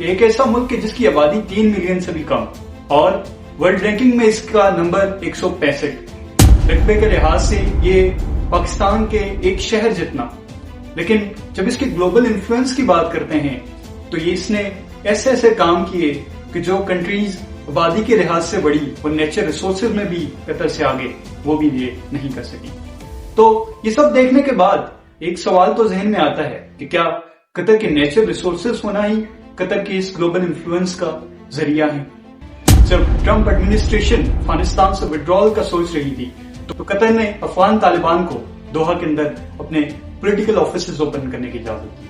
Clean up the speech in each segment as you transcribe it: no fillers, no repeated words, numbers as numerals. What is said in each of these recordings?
کہ ایک ایسا ملک ہے جس کی آبادی 3 ملین سے بھی کم اور ورلڈ رینکنگ میں اس کا نمبر 165، رقبے کے لحاظ سے یہ پاکستان کے ایک شہر جتنا، لیکن جب اس کے گلوبل انفلوئنس کی بات کرتے ہیں تو یہ اس نے ایسے ایسے کام کیے کہ جو کنٹریز آبادی کے لحاظ سے بڑی اور نیچر ریسورسز میں بھی قطر سے آگے وہ بھی یہ نہیں کر سکی۔ تو یہ سب دیکھنے کے بعد ایک سوال تو ذہن میں آتا ہے کہ کیا قطر کے نیچر ریسورسز ہونا ہی قطر کی اس گلوبل انفلوئنس کا ذریعہ ہے؟ جب ٹرمپ ایڈمنسٹریشن افغانستان سے وڈرال کا سوچ رہی تھی تو قطر نے افغان طالبان کو دوحہ کے اندر اپنے پولیٹیکل آفیسز اوپن کرنے کی اجازت دی۔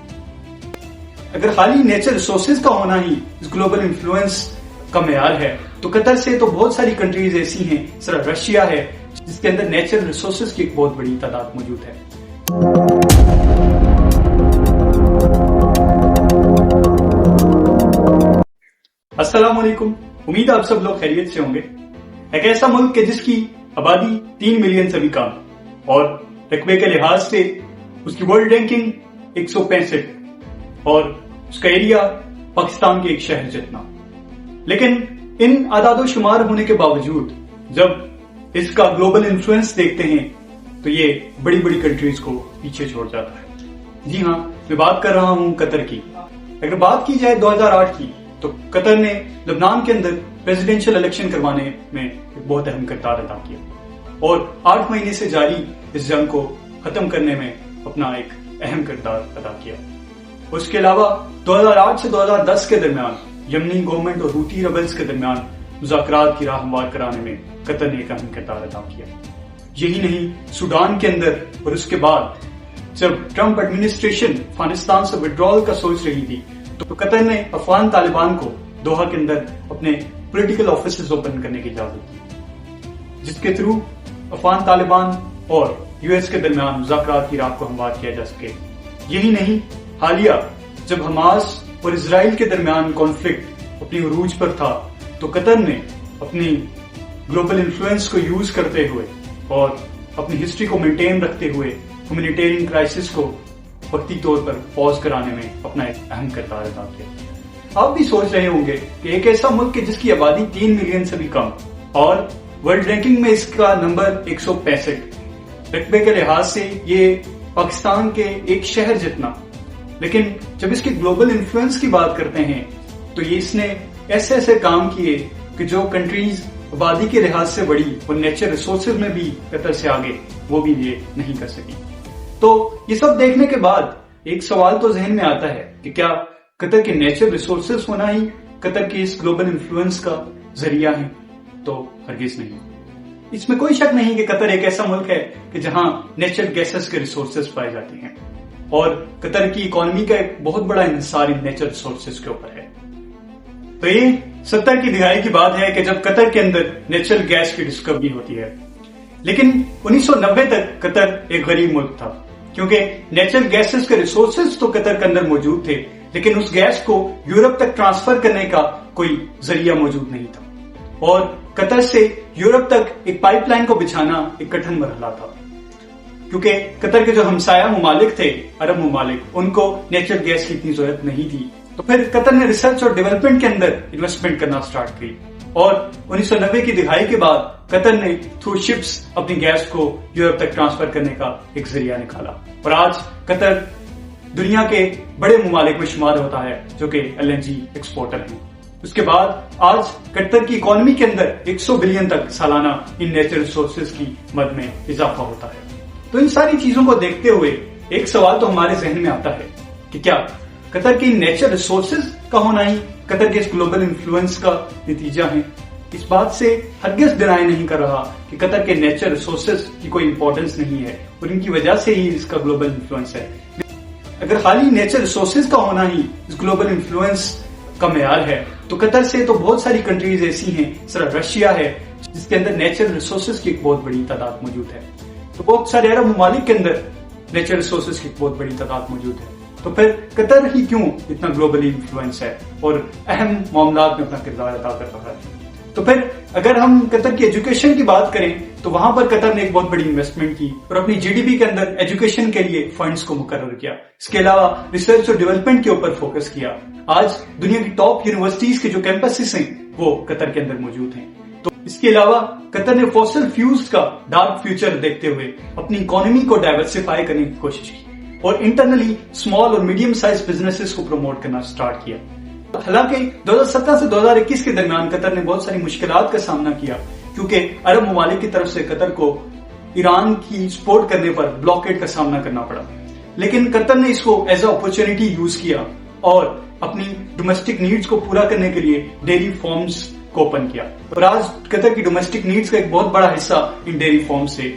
اگر خالی نیچر ریسورسز کا ہونا ہی اس گلوبل انفلوئنس کا معیار ہے تو قطر سے تو بہت ساری کنٹریز ایسی ہیں، صرف رشیا ہے جس کے اندر نیچر ریسورسز کی ایک بہت بڑی تعداد موجود ہے۔ السلام علیکم، امید آپ سب لوگ خیریت سے ہوں گے۔ ایک ایسا ملک ہے جس کی آبادی 3 ملین سے بھی کم اور رقبے کے لحاظ سے اس کی ورلڈ رینکنگ 165 اور اس کا ایریا پاکستان کے ایک شہر جتنا، لیکن ان اعداد و شمار ہونے کے باوجود جب اس کا گلوبل انفلوئنس دیکھتے ہیں تو یہ بڑی بڑی کنٹریز کو پیچھے چھوڑ جاتا ہے۔ جی ہاں، میں بات کر رہا ہوں قطر کی۔ اگر بات کی جائے 2008 کی تو قطر نے لبنان کے اندر پریزیڈنشل الیکشن کروانے میں ایک بہت اہم کردار ادا کیا اور 8 مہینے سے جاری اس جنگ کو ختم کرنے میں اپنا ایک اہم کردار ادا کیا۔ اس کے علاوہ 2008 سے 2010 کے درمیان یمنی گورنمنٹ اور حوثی ریبلز کے درمیان مذاکرات کی راہ ہموار کرانے میں قطر نے ایک اہم کردار ادا کیا۔ یہی نہیں، سوڈان کے اندر اور اس کے بعد جب ٹرمپ ایڈمنسٹریشن افغانستان سے وڈرال کا سوچ رہی تھی تو قطر نے افغان طالبان کو دوحہ کے اندر اپنے پولیٹیکل آفیسز اوپن کرنے کی اجازت دی، جس کے تھرو افغان طالبان اور یو ایس کے درمیان مذاکرات کی راہ کو ہموار کیا جا سکے۔ یہی نہیں، حالیہ جب حماس اور اسرائیل کے درمیان کانفلکٹ اپنی عروج پر تھا تو قطر نے اپنی گلوبل انفلوئنس کو یوز کرتے ہوئے اور اپنی ہسٹری کو مینٹین رکھتے ہوئے ہیومینیٹیرین کرائسس کو وقتی طور پر پاز کرانے میں اپنا ایک اہم کردار ادا کیا۔ آپ بھی سوچ رہے ہوں گے کہ ایک ایسا ملک ہے جس کی آبادی 3 ملین سے بھی کم اور ورلڈ رینکنگ میں اس کا نمبر 165، رقبے کے لحاظ سے یہ پاکستان کے ایک شہر جتنا، لیکن جب اس کے گلوبل انفلوئنس کی بات کرتے ہیں تو یہ اس نے ایسے ایسے کام کیے کہ جو کنٹریز آبادی کے لحاظ سے بڑی اور نیچر ریسورسز میں بھی قطر سے آگے وہ بھی یہ نہیں کر سکی۔ تو یہ سب دیکھنے کے بعد ایک سوال تو ذہن میں آتا ہے کہ کیا قطر کے نیچر ریسورسز ہونا ہی قطر کی اس گلوبل انفلوئنس کا ذریعہ ہے؟ تو ہرگز نہیں۔ اس میں کوئی شک نہیں کہ قطر ایک ایسا ملک ہے کہ جہاں نیچرل گیسز کے ریسورسز پائے جاتے ہیں اور قطر کی اکانومی کا ایک بہت بڑا انحصار ان نیچرل ریسورسز کے اوپر ہے۔ تو یہ 70 کی دہائی کی بات ہے کہ جب قطر کے اندر نیچرل گیس کی ڈسکوری ہوتی ہے، لیکن 1990 تک قطر ایک غریب ملک تھا کیونکہ نیچرل گیسز کے ریسورسز تو قطر کے اندر موجود تھے لیکن اس گیس کو یورپ تک ٹرانسفر کرنے کا کوئی ذریعہ موجود نہیں تھا اور قطر سے یورپ تک ایک پائپ لائن کو بچھانا ایک کٹھن مرحلہ تھا کیونکہ قطر کے جو ہمسایہ ممالک تھے، عرب ممالک، ان کو نیچرل گیس کی اتنی ضرورت نہیں تھی۔ تو پھر قطر نے ریسرچ اور ڈیولپمنٹ کے اندر انویسٹمنٹ کرنا سٹارٹ کی اور 1990 کی دہائی کے بعد قطر نے تھرو شپس اپنی گیس کو یورپ تک ٹرانسفر کرنے کا ایک ذریعہ نکالا اور آج قطر دنیا کے بڑے ممالک میں شمار ہوتا ہے جو کہ LNG ایکسپورٹر ہیں۔ اس کے بعد آج قطر کی اکانومی کے اندر 100 بلین تک سالانہ ان نیچرل ریسورسز کی مد میں اضافہ ہوتا ہے۔ تو ان ساری چیزوں کو دیکھتے ہوئے ایک سوال تو ہمارے ذہن میں آتا ہے کہ کیا قطر کی نیچرل ریسورسز کا ہونا ہی قطر کے اس گلوبل انفلوئنس کا نتیجہ ہے؟ اس بات سے ہرگز ڈینائی نہیں کر رہا کہ قطر کے نیچرل ریسورسز کی کوئی امپورٹنس نہیں ہے اور ان کی وجہ سے ہی اس کا گلوبل انفلوئنس ہے۔ اگر خالی نیچرل ریسورسز کا ہونا ہی اس گلوبل انفلوئنس کا معیار ہے تو قطر سے تو بہت ساری کنٹریز ایسی ہیں، صرف رشیا ہے جس کے اندر نیچرل ریسورسز کی ایک بہت بڑی تعداد موجود ہے۔ تو بہت سارے عرب ممالک کے اندر نیچرل ریسورسز کی بہت بڑی تعداد موجود ہے۔ تو پھر قطر ہی کیوں اتنا گلوبلی انفلوئنس ہے اور اہم معاملات میں اپنا کردار ادا کر رہا ہے؟ تو پھر اگر ہم قطر کی ایجوکیشن کی بات کریں تو وہاں پر قطر نے ایک بہت بڑی انویسٹمنٹ کی اور اپنی جی ڈی پی کے اندر ایجوکیشن کے لیے فنڈز کو مقرر کیا. اس کے علاوہ ریسرچ اور ڈیولپمنٹ کے اوپر فوکس کیا. آج دنیا کی ٹاپ یونیورسٹیز کے جو کیمپسز ہیں وہ قطر کے اندر موجود ہیں. تو اس کے علاوہ قطر نے فوسل فیولز کا ڈارک فیوچر دیکھتے ہوئے اپنی اکانومی کو ڈائیورسفائی کرنے کی کوشش کی اور انٹرنلی اسمال اور میڈیم سائز بزنسز کو پروموٹ کرنا سٹارٹ کیا. حالانکہ 2017 سے 2021 کے درمیان قطر نے بہت ساری مشکلات کا سامنا کیا کیونکہ عرب ممالک کی طرف سے قطر کو ایران کی سپورٹ کرنے پر بلاکیڈ کا سامنا کرنا پڑا. لیکن قطر نے اس کو ایز اے اپرچونٹی یوز کیا اور اپنی ڈومیسٹک نیڈز کو پورا کرنے کے لیے ڈیری فارمز کو اوپن کیا اور آج قطر کی ڈومیسٹک نیڈز کا ایک بہت بڑا حصہ ان ڈیری فارم سے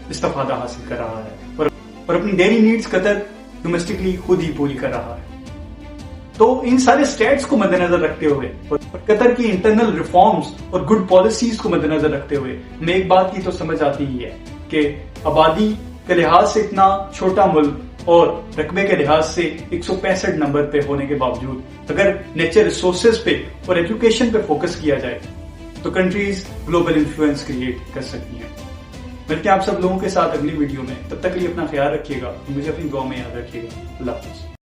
استفادہ حاصل کر رہا ہے اور اپنی ڈیری نیڈز قطر ڈومیسٹکلی خود ہی پوری کر رہا ہے. تو ان سارے سٹیٹس کو مد نظر رکھتے ہوئے اور قطر کی انٹرنل ریفارمز اور گڈ پالیسیز کو مد نظر رکھتے ہوئے ہمیں ایک بات کی تو سمجھ آتی ہی ہے کہ آبادی کے لحاظ سے اتنا چھوٹا ملک اور رقبے کے لحاظ سے 165 نمبر پہ ہونے کے باوجود اگر نیچر ریسورسز پہ اور ایجوکیشن پہ فوکس کیا جائے تو کنٹریز گلوبل انفلوئنس کریٹ کر سکتی ہیں. ملتے ہیں آپ سب لوگوں کے ساتھ اگلی ویڈیو میں. تب تک کے لیے اپنا خیال رکھیے گا, مجھے اپنی دعا میں یاد رکھیے گا. اللہ حافظ.